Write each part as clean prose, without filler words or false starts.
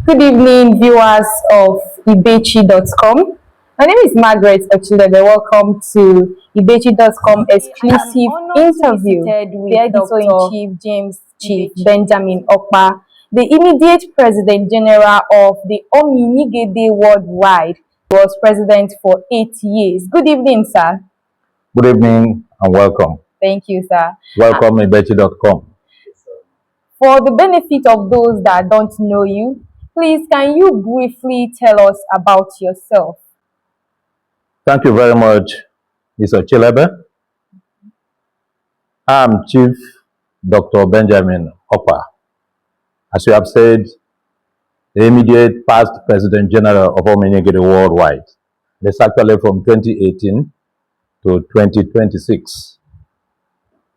Good evening, viewers of 𝗢𝗶𝗡.com. My name is Margaret 𝗢𝗶𝗡𝗆. Welcome to 𝗢𝗶𝗡.com exclusive interview with the Editor-in-Chief James Chief Benjamin Okpa, the immediate President General of the Omi Ny'Igede Worldwide. He was president for 8 years. Good evening, sir. Good evening and welcome. Thank you, sir. Welcome 𝗢𝗶𝗡.com. For the benefit of those that don't know you, please can you briefly tell us about yourself? Thank you very much, Mr. 𝗤𝗏𝗏. I'm Chief Dr. Benjamin Okpa. As you have said, the immediate past President General of Omi Ny'Igede Worldwide. That's actually from 2018 to 2026.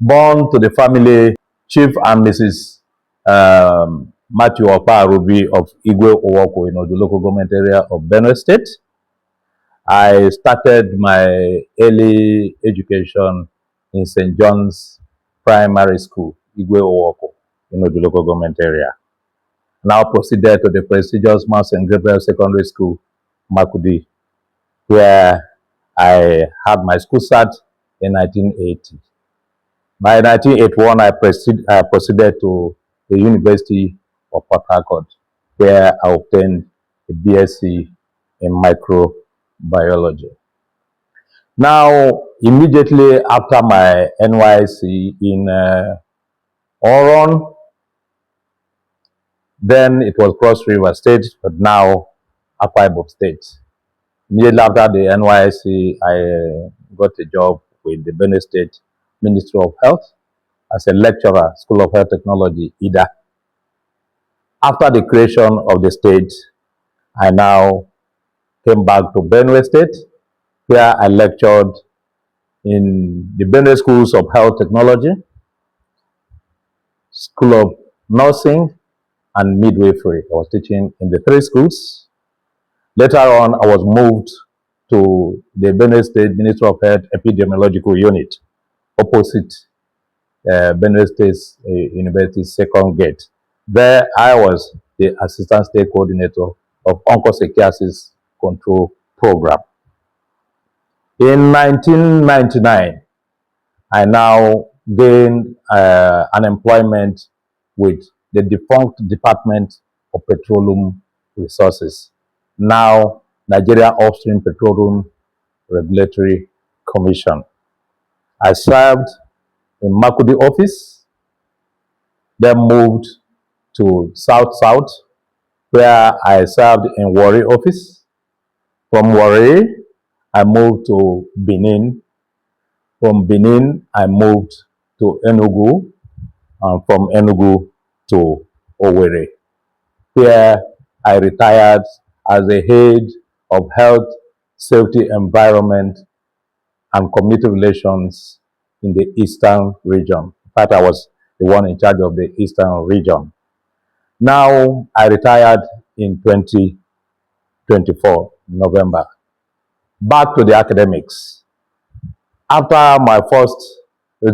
Born to the family Chief and Mrs. Matthew Okpa Ruby of 𝗤𝗏𝗃𝗀𝗃 in the local government area of Benue State. I started my early education in St. John's Primary School, 𝗤𝗏𝗃𝗀𝗃 in the local government area. Now proceeded to the prestigious Mount St. Gabriel Secondary School, Makurdi, where I had my school start in 1980. By 1981, I proceeded to the University of Port Harcourt, where I obtained a BSc in microbiology. Now, immediately after my NYSC in Oron, then it was Cross River State, but now Akwa Ibom State. Immediately after the NYSC, I got a job with the Benue State Ministry of Health as a lecturer, School of Health Technology, IDA. After the creation of the state, I now came back to Benue State, where I lectured in the Benue Schools of Health Technology, School of Nursing, and Midwifery. I was teaching in the 3 schools. Later on, I was moved to the Benue State Ministry of Health Epidemiological Unit, opposite Benue State University Second Gate. There, I was the Assistant State Coordinator of Onchocerciasis Control Program. In 1999, I now gained an employment with the defunct Department of Petroleum Resources, now Nigeria Upstream Petroleum Regulatory Commission. I served in Makurdi office, then moved to South, where I served in Warri office. From Warri, I moved to Benin. From Benin, I moved to Enugu, and from Enugu to Owerri, where I retired as the head of Health, Safety, Environment, and Community Relations in the Eastern region. In fact, I was the one in charge of the Eastern region. Now, I retired in 2024, November. Back to the academics. After my first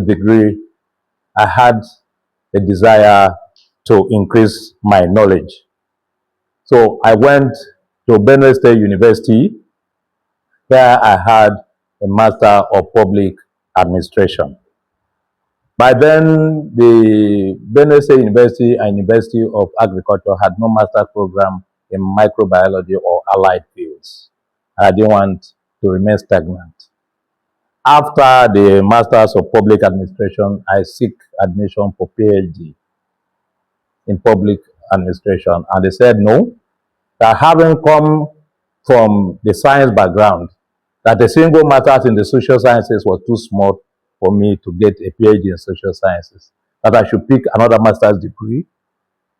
degree, I had a desire to increase my knowledge. So I went to Benue State University, where I had a Master of Public Administration. By then, the Benue State University and University of Agriculture had no master program in microbiology or allied fields. I didn't want to remain stagnant. After the Masters of Public Administration, I seek admission for PhD in Public Administration. And they said no, that having come from the science background, that a single master's in the social sciences was too small for me to get a PhD in social sciences, that I should pick another master's degree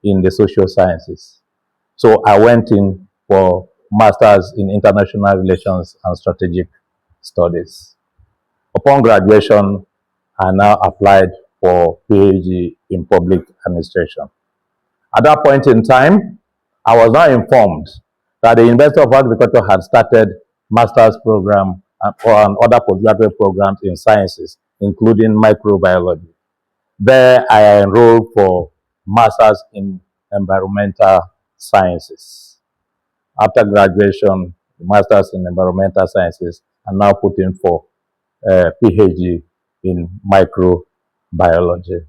in the social sciences. So I went in for Masters in International Relations and Strategic Studies. Upon graduation, I now applied for PhD in Public Administration. At that point in time, I was now informed that the University of Agriculture had started master's program and other postgraduate programs in sciences, including microbiology. There, I enrolled for Masters in Environmental Sciences. After graduation, Masters in Environmental Sciences, and now put in for PhD in microbiology.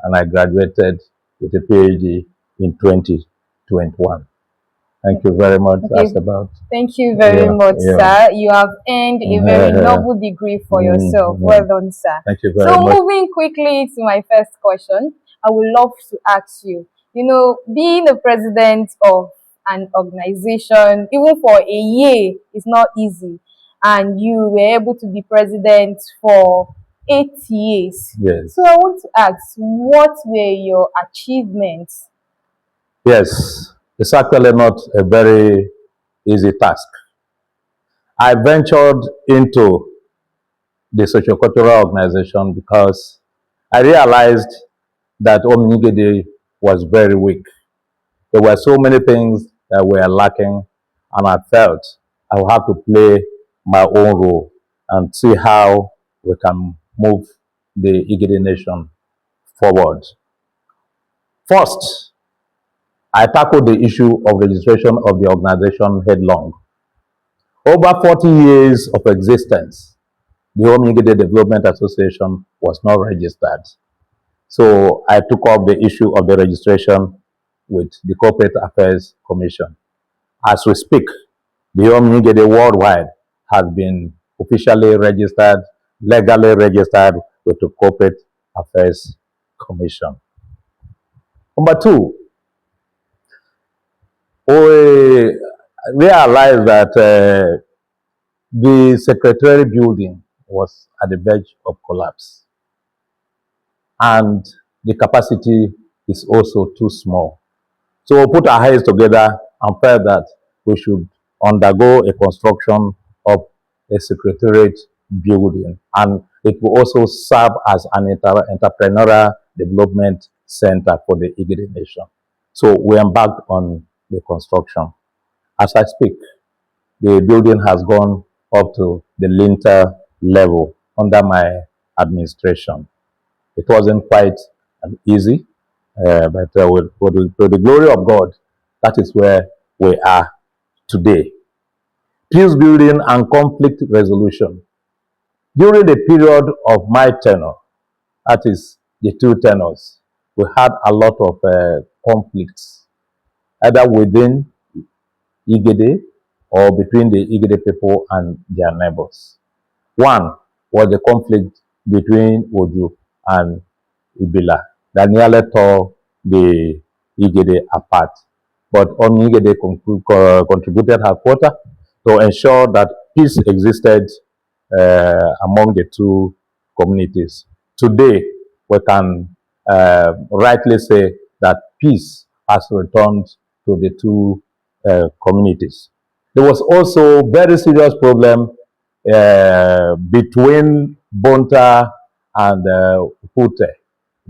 And I graduated with a PhD in 2021. Thank you very much. Okay. That's about. Thank you very much, sir. You have earned a very noble degree for yourself. Well done, sir. Thank you very much. So moving quickly to my first question, I would love to ask you, being the president of an organization, even for a year, is not easy. And you were able to be president for 8 years. Yes. So I want to ask, what were your achievements? Yes, it's actually not a very easy task. I ventured into the sociocultural organization because I realized that Omi Ny'Igede was very weak. There were so many things that were lacking, and I felt I would have to play my own role and see how we can move the Igede nation forward. First, I tackled the issue of registration of the organization headlong. Over 40 years of existence, the Omi Ny'Igede Development Association was not registered. So I took up the issue of the registration with the Corporate Affairs Commission. As we speak, the Omi Ny'Igede Worldwide has been officially registered, legally registered with the Corporate Affairs Commission. Number two, we realized that the secretary building was at the verge of collapse, and the capacity is also too small. So we put our heads together and felt that we should undergo a construction of a secretariat building, and it will also serve as an entrepreneurial development center for the Igede nation. So we embarked on the construction. As I speak, the building has gone up to the lintel level under my administration. It wasn't quite easy, but for the glory of God, that is where we are today. Peace building and conflict resolution. During the period of my tenure, that is the 2 tenures, we had a lot of conflicts, either within Igede or between the Igede people and their neighbors. One was the conflict between Oju and Ibila that nearly tore the Igede apart. But Omi Ny'Igede contributed her quota to ensure that peace existed among the 2 communities. Today, we can rightly say that peace has returned to the 2 communities. There was also very serious problem between Bonta and Ufute.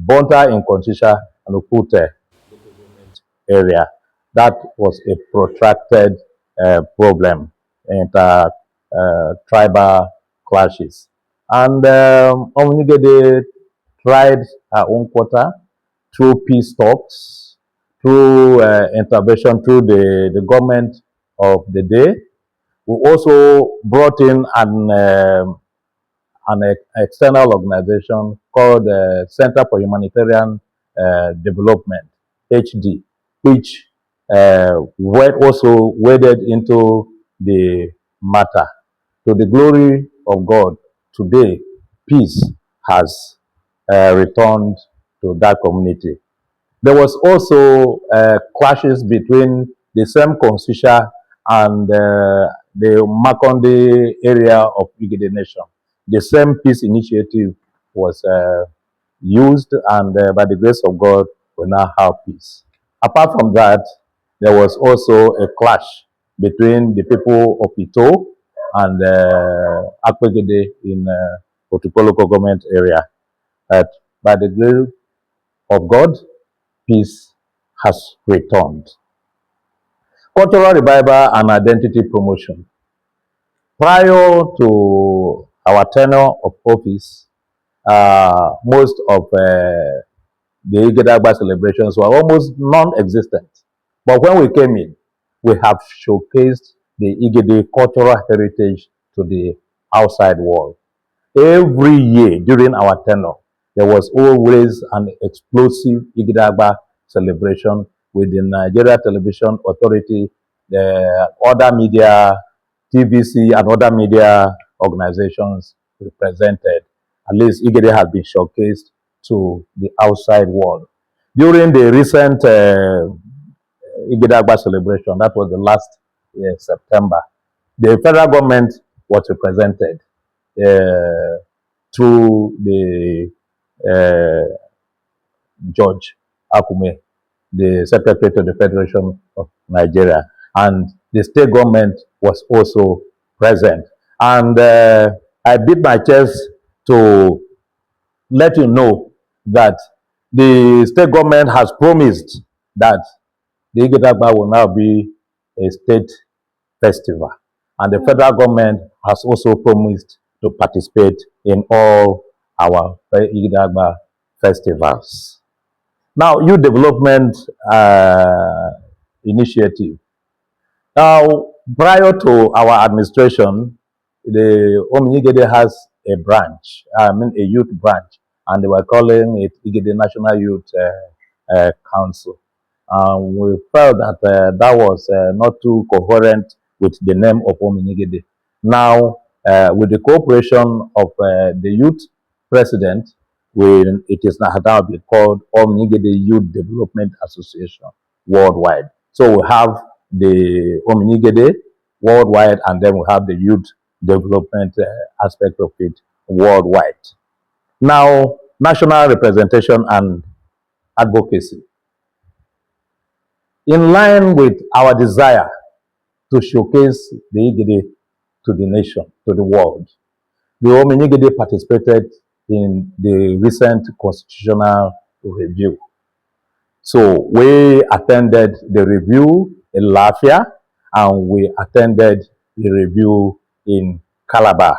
Bonta in Konchisha and Ufute area. That was a protracted problem in tribal clashes. And Omi Ny'Igede tried her own quota through peace talks, through intervention through the government of the day. We also brought in an external organization called Center for Humanitarian Development, HD, which also waded into the matter. To the glory of God, today, peace has returned to that community. There was also clashes between the same Konsisha and the Makonde area of Igede Nation. The same peace initiative was used, and by the grace of God, we now have peace. Apart from that, there was also a clash between the people of Ito and Akpegede in Otukpo local government area. But by the grace of God, peace has returned. Cultural revival and identity promotion. Prior to our tenure of office, most of the 𝗢𝗫𝗪 celebrations were almost non-existent. But when we came in, we have showcased the Igede cultural heritage to the outside world. Every year during our tenure, there was always an explosive 𝗢𝗚 celebration with the Nigeria Television Authority, the other media, TVC, and other media organizations represented. At least Igede has been showcased to the outside world. During the recent 𝗢𝗚 celebration, that was the last September, the federal government was represented through the George Akume, the Secretary to the Federation of Nigeria, and the state government was also present. And I beat my chest to let you know that the state government has promised that the 𝗢𝗚 will now be a state festival. And the federal government has also promised to participate in all our 𝗢𝗚 festivals. Now, youth development initiative. Now, prior to our administration, the Omi Ny'Igede has a branch, a youth branch, and they were calling it Igede National Youth Council. We felt that that was not too coherent with the name of Omi Ny'Igede. Now, with the cooperation of the youth president, it is now been called Omi Ny'Igede Youth Development Association Worldwide. So we have the Omi Ny'Igede Worldwide, and then we have the youth development aspect of it worldwide. Now, national representation and advocacy. In line with our desire to showcase the Igede to the nation, to the world, the Omi Ny'Igede participated in the recent constitutional review. So we attended the review in Lafia, and we attended the review in Calabar.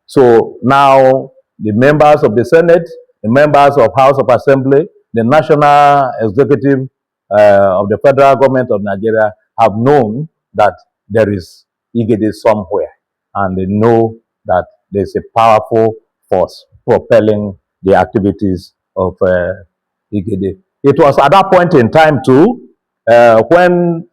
So now the members of the Senate, the members of House of Assembly, the National Executive of the federal government of Nigeria have known that there is Igede somewhere, and they know that there's a powerful force propelling the activities of Igede. It was at that point in time too, when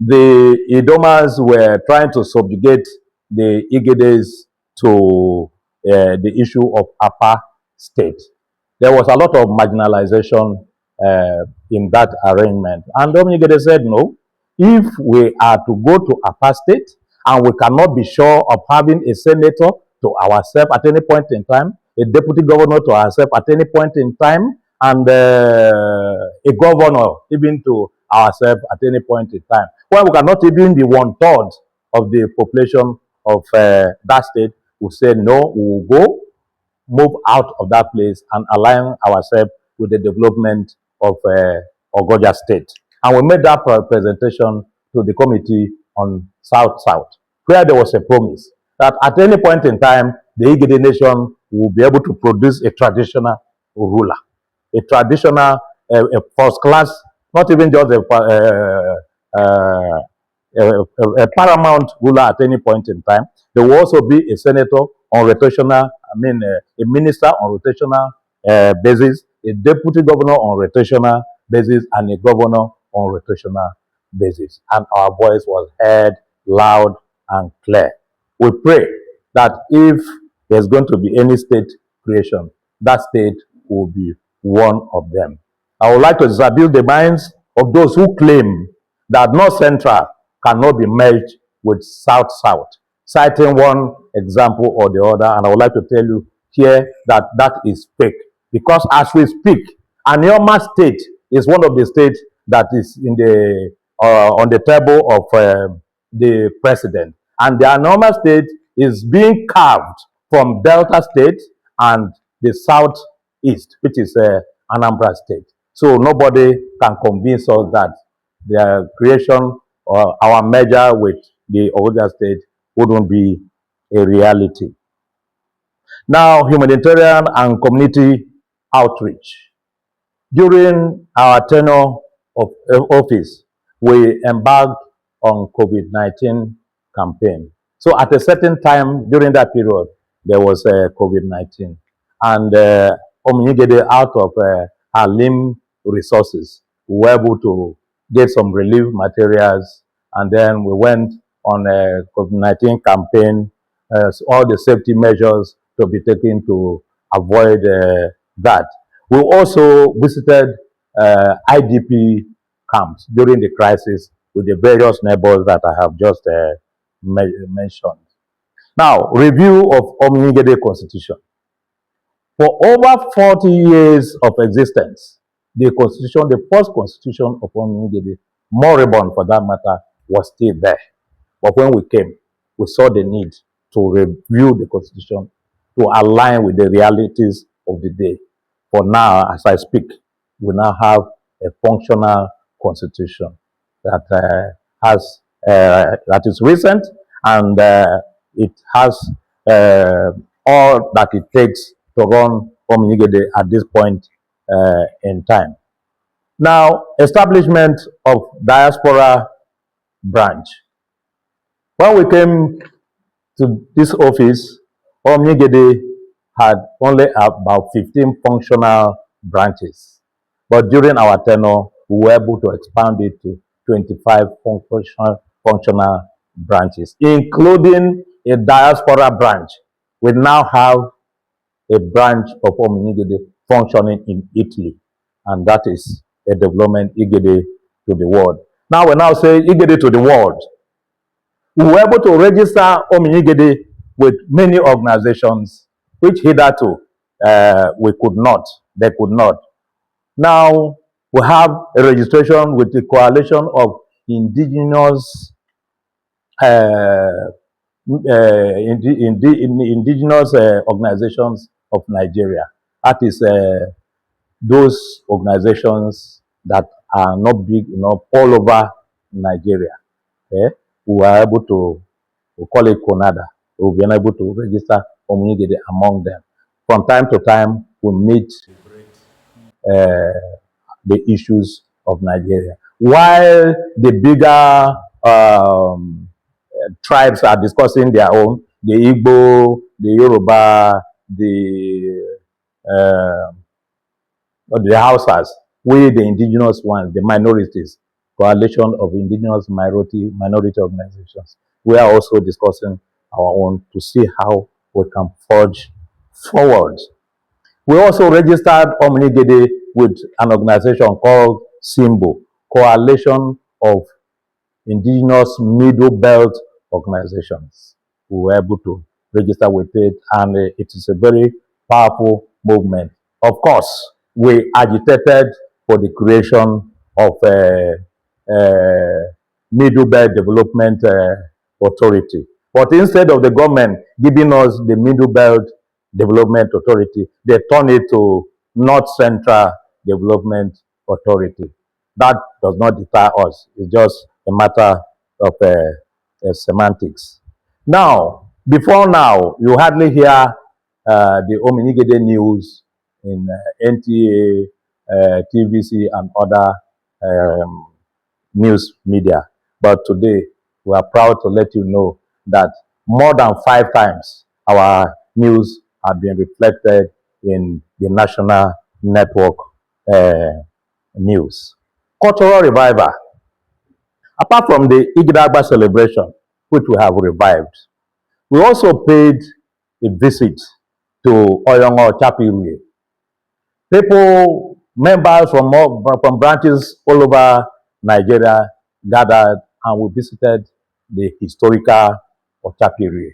the Idomas were trying to subjugate the Igedes to the issue of Apa state. There was a lot of marginalization in that arrangement. And Omi Ny'Igede said, no, if we are to go to Apa state and we cannot be sure of having a senator to ourselves at any point in time, a deputy governor to ourselves at any point in time, and a governor even to ourselves at any point in time, when we cannot even be 1/3 of the population of that state, we say no, we will go, move out of that place and align ourselves with the development of Ogoja state. And we made that presentation to the committee on South-South, where there was a promise that at any point in time, the Igede nation will be able to produce a traditional ruler, a traditional, a first class, not even just a paramount ruler at any point in time. There will also be a senator on rotational, a minister on rotational basis, a deputy governor on rotational basis, and a governor on rotational basis. And our voice was heard loud and clear. We pray that if there's going to be any state creation, that state will be one of them. I would like to disabuse the minds of those who claim that North Central cannot be merged with South-South, citing one example or the other. And I would like to tell you here that that is fake. Because as we speak, Anioma State is one of the states that is in the on the table of the president. And the Anioma State is being carved from Delta State and the Southeast, which is Anambra State. So nobody can convince us that the creation or our merger with the Ogoja State wouldn't be a reality. Now, humanitarian and community outreach. During our tenure office, we embarked on COVID-19 campaign. So at a certain time during that period, there was COVID-19. And Omi Ny'Igede, out of her limb resources, we were able to get some relief materials, and then we went on a COVID-19 campaign, so all the safety measures to be taken to avoid that. We also visited IDP camps during the crisis with the various neighbors that I have just mentioned. Now, review of Omi Ny'Igede Constitution. For over 40 years of existence, the constitution, the first constitution of Omi Ny'Igede, moribund for that matter, was still there. But when we came, we saw the need to review the constitution to align with the realities of the day. For now, as I speak, we now have a functional constitution that that is recent, and it has all that it takes to run Omi Ny'Igede at this point in time. Now, establishment of diaspora branch. When we came to this office, Omi Ny'Igede had only about 15 functional branches. But during our tenure, we were able to expand it to 25 functional branches, including a diaspora branch. We now have a branch of Omi Ny'Igede functioning in Italy, and that is a development Ny'Igede to the world. Now we now say Ny'Igede to the world. We were able to register Omi Ny'Igede with many organizations which hitherto we could not, they could not. Now we have a registration with the Coalition of Indigenous indigenous organizations of Nigeria. That is those organizations that are not big enough all over Nigeria. Okay? We were able to, we call it CONADA. We've been able to register Omi Ny'Igede among them. From time to time, we meet the issues of Nigeria. While the bigger tribes are discussing their own, the Igbo, the Yoruba, the Hausas, we the indigenous ones, the minorities, Coalition of Indigenous Minority Organizations, we are also discussing our own to see how we can forge forward. We also registered Omi Ny'Igede with an organization called SIMBO, Coalition of Indigenous Middle Belt Organizations. We were able to register with it, and it is a very powerful movement. Of course, we agitated for the creation of a Middle Belt Development Authority. But instead of the government giving us the Middle Belt Development Authority, they turned it to North Central Development Authority. That does not deter us. It's just a matter of semantics. Now, before now, you hardly hear the Omi Ny'Igede news in NTA, TVC, and other news media. But today, we are proud to let you know that more than 5 times our news have been reflected in the national network news. Cultural revival. Apart from the 𝗢𝗚𝗽 celebration, which we have revived, we also paid a visit to 𝘢𝘀𝘀𝗀𝗃𝗃𝗃. People, members from branches all over Nigeria gathered, and we visited the historical 𝗀𝗀𝗃𝗃.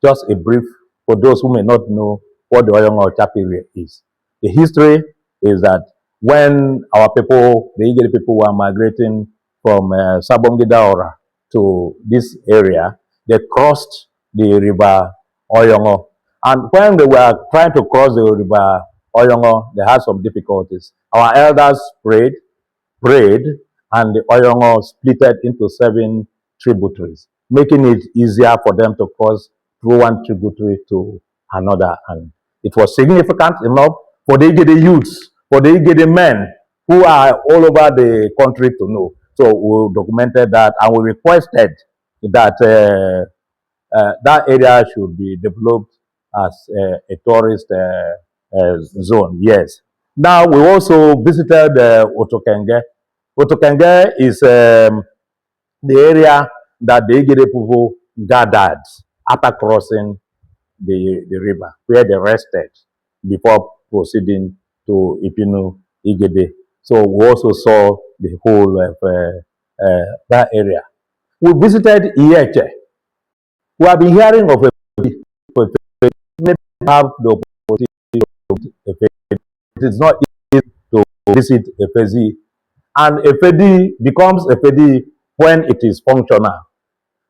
Just a brief, for those who may not know what the 𝘢𝘀𝗀𝗃𝗃 is. The history is that when our people, the Ny'Igede people, were migrating from Sabongida Ora to this area, they crossed the river 𝗢𝗀𝗀. And when they were trying to cross the river 𝗢𝗀𝗀, they had some difficulties. Our elders prayed, and the 𝗢𝗀𝗀 splitted into 7 tributaries, making it easier for them to cross through one tributary to another. And it was significant enough for the Ny'Igede youths, for the Ny'Igede men, who are all over the country to know. So we documented that, and we requested that that area should be developed as a tourist zone. Yes. Now we also visited 𝗤𝗏𝗃𝗃. 𝗤𝗏𝗃𝗃 is the area that the Igede people gathered after crossing the river, where they rested before proceeding to 𝗢𝗏𝗽𝗏. So we also saw the whole of that area. We visited 𝗤𝘨𝘽. We have been hearing of maybe have the opportunity of it is not easy to visit 𝗴𝗶𝗲, and 𝗴𝗶𝗲 becomes 𝗴𝗶𝗲 when it is functional.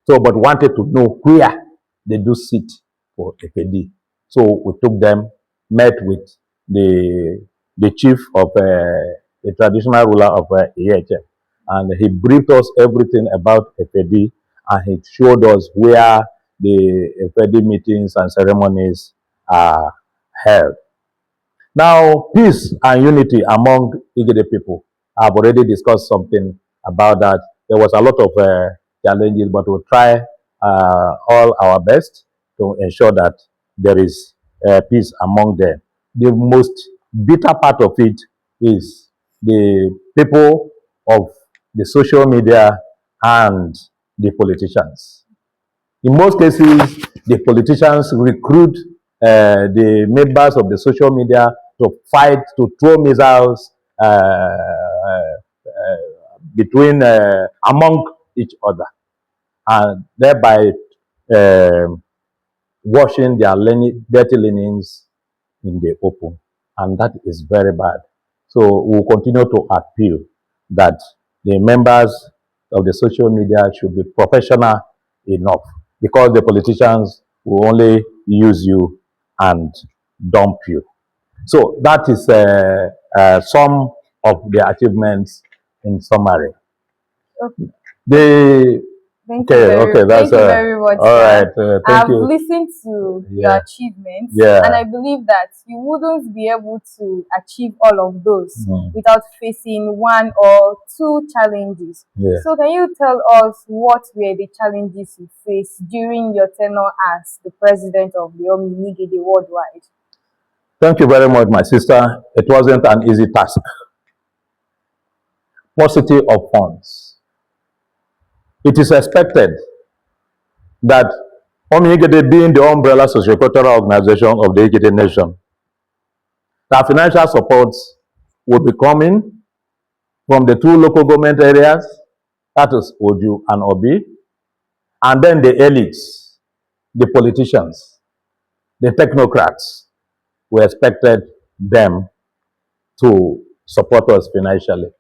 So, but wanted to know where they do sit for 𝗴𝗶𝗲. So we took them, met with the chief of the traditional ruler of 𝗤𝘨𝘽, and he briefed us everything about 𝗴𝗶𝗲, and he showed us where the 𝗴𝗶𝗲 meetings and ceremonies are held. Now, peace and unity among Igede people. I've already discussed something about that. There was a lot of challenges, but we'll try all our best to ensure that there is peace among them. The most bitter part of it is the people of the social media and the politicians. In most cases, the politicians recruit the members of the social media to fight, to throw missiles among each other, and thereby washing their dirty linens in the open. And that is very bad. So we will continue to appeal that the members of the social media should be professional enough, because the politicians will only use you and dump you. So that is some of the achievements in summary. Okay. Thank you very much. All right. I've listened to your achievements, and I believe that you wouldn't be able to achieve all of those without facing one or two challenges. So can you tell us what were the challenges you faced during your tenure as the president of the Omi Ny'Igede Worldwide? Thank you very much, my sister. It wasn't an easy task. Paucity of funds. It is expected that Omi Ny'Igede, being the umbrella socio-cultural organization of the Igede nation, that financial support would be coming from the two local government areas, that is Oju and Obi, and then the elites, the politicians, the technocrats. We expected them to support us financially,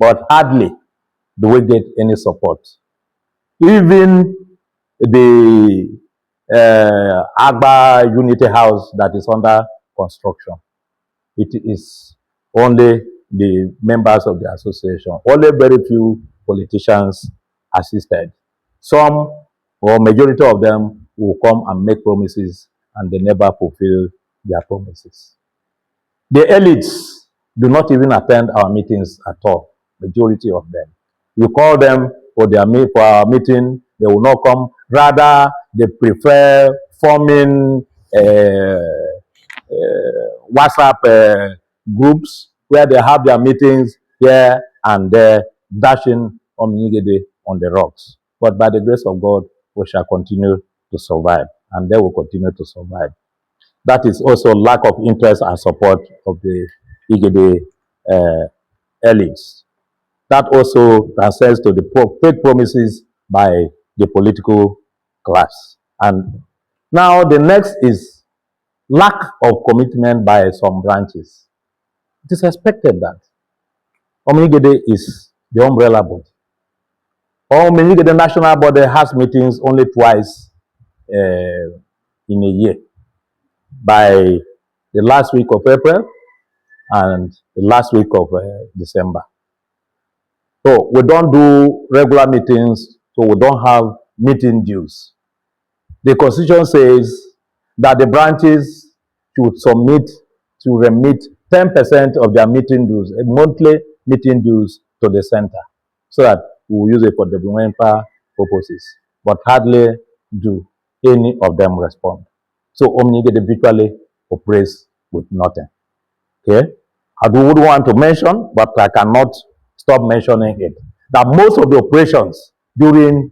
but hardly do we get any support. Even the 𝗙𝗏 Unity House that is under construction, it is only the members of the association. Only very few politicians assisted. Some or majority of them will come and make promises, and they never fulfill their promises. The elites do not even attend our meetings at all, majority of them. You call them for our meeting, they will not come. Rather, they prefer forming WhatsApp groups where they have their meetings here and there, dashing Omi Ny'Igede on the rocks. But by the grace of God, we shall continue to survive, and they will continue to survive. That is also lack of interest and support of the Igede elites. That also transcends to the fake promises by the political class. And now the next is lack of commitment by some branches. It is expected that Omi Ny'Igede is the umbrella body. Omi Ny'Igede national body has meetings only twice in a year, by the last week of April and the last week of December. So we don't do regular meetings, so we don't have meeting dues. The Constitution says that the branches should remit 10% of their meeting dues, monthly meeting dues to the center, so that we will use it for developmental purposes. But hardly do any of them respond. So Omi Ny'Igede virtually operates with nothing. Okay? I would want to mention, but I cannot stop mentioning it, that most of the operations during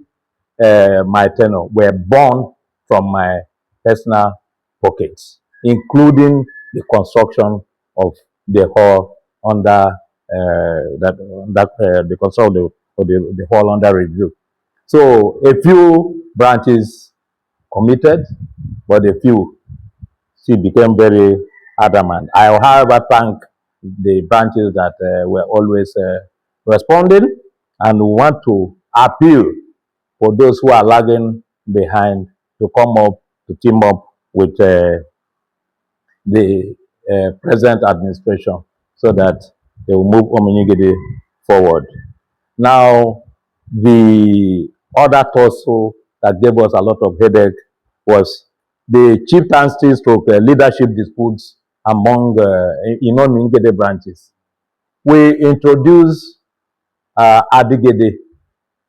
my tenure were born from my personal pockets, including the construction of the hall under the construction of the hall under review. So a few branches committed, but a few still became very adamant. I, however, thank the branches that were always responding, and we want to appeal for those who are lagging behind to come up, to team up with the present administration, so that they will move Omi Ny'Igede forward. Now, the other tussle that gave us a lot of headache was the chieftaincy stroke leadership disputes among in Omi Ny'Igede branches. We introduced Adigede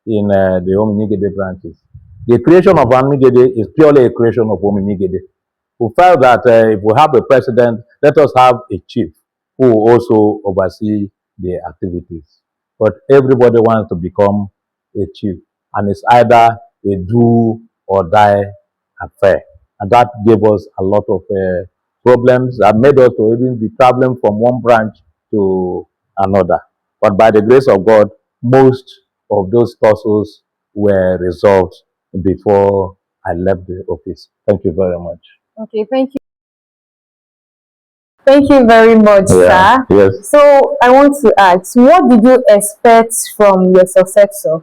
in the Omi Ny'Igede branches. The creation of Omi Ny'Igede is purely a creation of Omi Ny'Igede. We felt that if we have a president, let us have a chief who will also oversee the activities. But everybody wants to become a chief, and it's either a do or die affair. And that gave us a lot of problems that made us to even be traveling from one branch to another. But by the grace of God, most of those tussles were resolved before I left the office. Thank you very much. Okay, thank you. Thank you very much, sir. Yes. So I want to ask, what did you expect from your successor?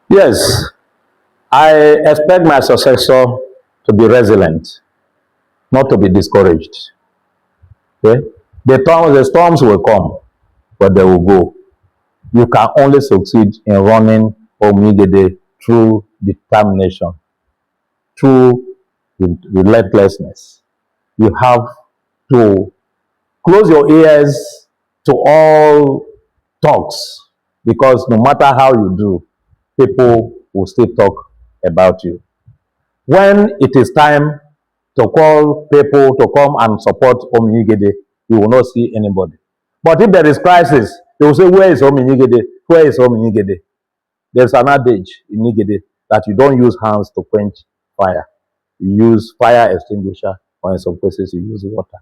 Yes, I expect my successor to be resilient, not to be discouraged. Okay? The storms will come, but they will go. You can only succeed in running Omi Ny'Igede through determination, through relentlessness. You have to close your ears to all talks, because no matter how you do, people will still talk about you. When it is time to call people to come and support Omi Ny'Igede, you will not see anybody. But if there is crisis, they will say, where is Omi Ny'Igede? Where is Omi Ny'Igede? There's an adage in Ny'Igede that you don't use hands to quench fire. You use fire extinguisher, or in some places you use water.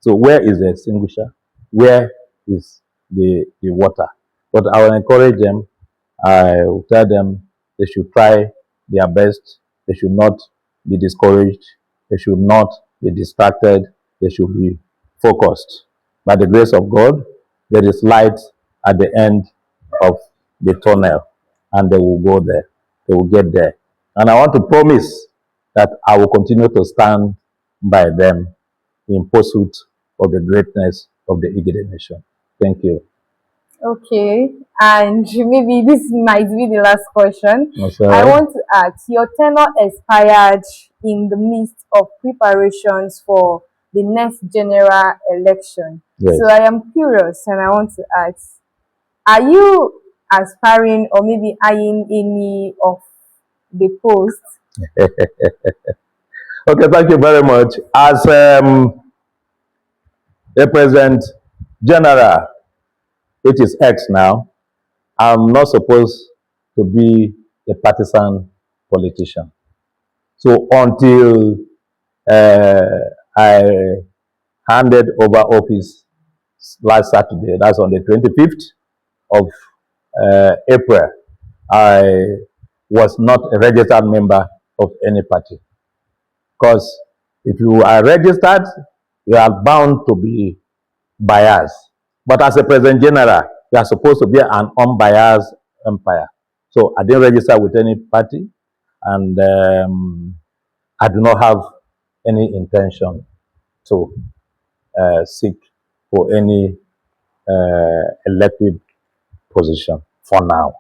So where is the extinguisher? Where is the water? But I will encourage them. I will tell them they should try their best. They should not be discouraged. They should not be distracted. They should be focused. By the grace of God, there is light at the end of the tunnel, and they will go there. They will get there. And I want to promise that I will continue to stand by them in pursuit of the greatness of the Ny'Igede nation. Thank you. Okay, and maybe this might be the last question. I want to ask, your tenure expired in the midst of preparations for the next general election. Yes. So I am curious, and I want to ask, are you aspiring or maybe eyeing any of the posts? Okay, thank you very much. As the President General, it is X now, I'm not supposed to be a partisan politician. So until I handed over office last Saturday, that's on the 25th of April, I was not a registered member of any party. Because if you are registered, you are bound to be biased. But as a President General, you are supposed to be an unbiased umpire. So I didn't register with any party, and I do not have any intention to seek for any elected position for now.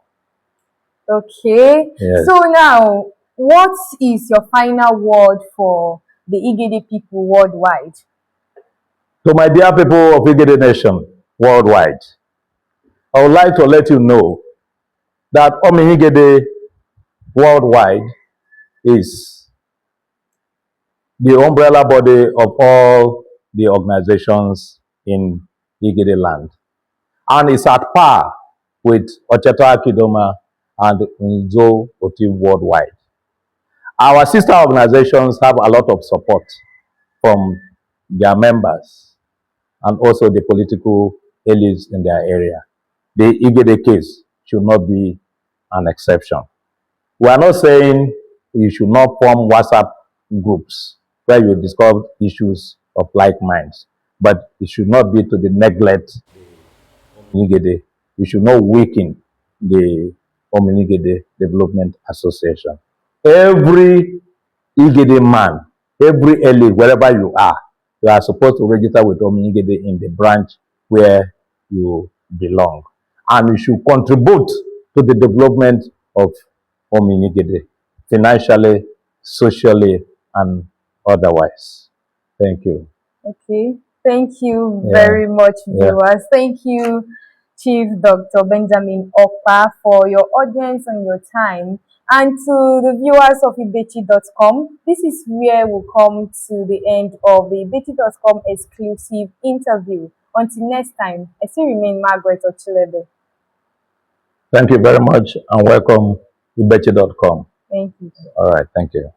Okay. Yes. So now, what is your final word for the Ny'Igede people worldwide? To my dear people of Igede Nation worldwide, I would like to let you know that Omi Ny'Igede Worldwide is the umbrella body of all the organizations in Igede land, and is at par with 𝗥𝗏𝗧 and 𝗤𝗀𝗽 Worldwide. Our sister organizations have a lot of support from their members and also the political elites in their area. The Igede case should not be an exception. We are not saying you should not form WhatsApp groups where you discuss issues of like minds, but it should not be to the neglect of Ny'Igede. You should not weaken the Omi Ny'Igede Development Association. Every Igede man, every elite, wherever you are supposed to register with Omi Ny'Igede in the branch where you belong. And you should contribute to the development of Omi Ny'Igede, financially, socially, and otherwise. Thank you. Okay, thank you very much, viewers. Thank you, Chief Dr. Benjamin Okpa, for your audience and your time. And to the viewers of 𝗢𝗡𝗽.com, this is where we'll come to the end of the 𝗢𝗡𝗽.com exclusive interview. Until next time, I still remain Margaret Ochilegbe. Thank you very much and welcome to 𝗢𝗡𝗽.com. Thank you. All right, thank you.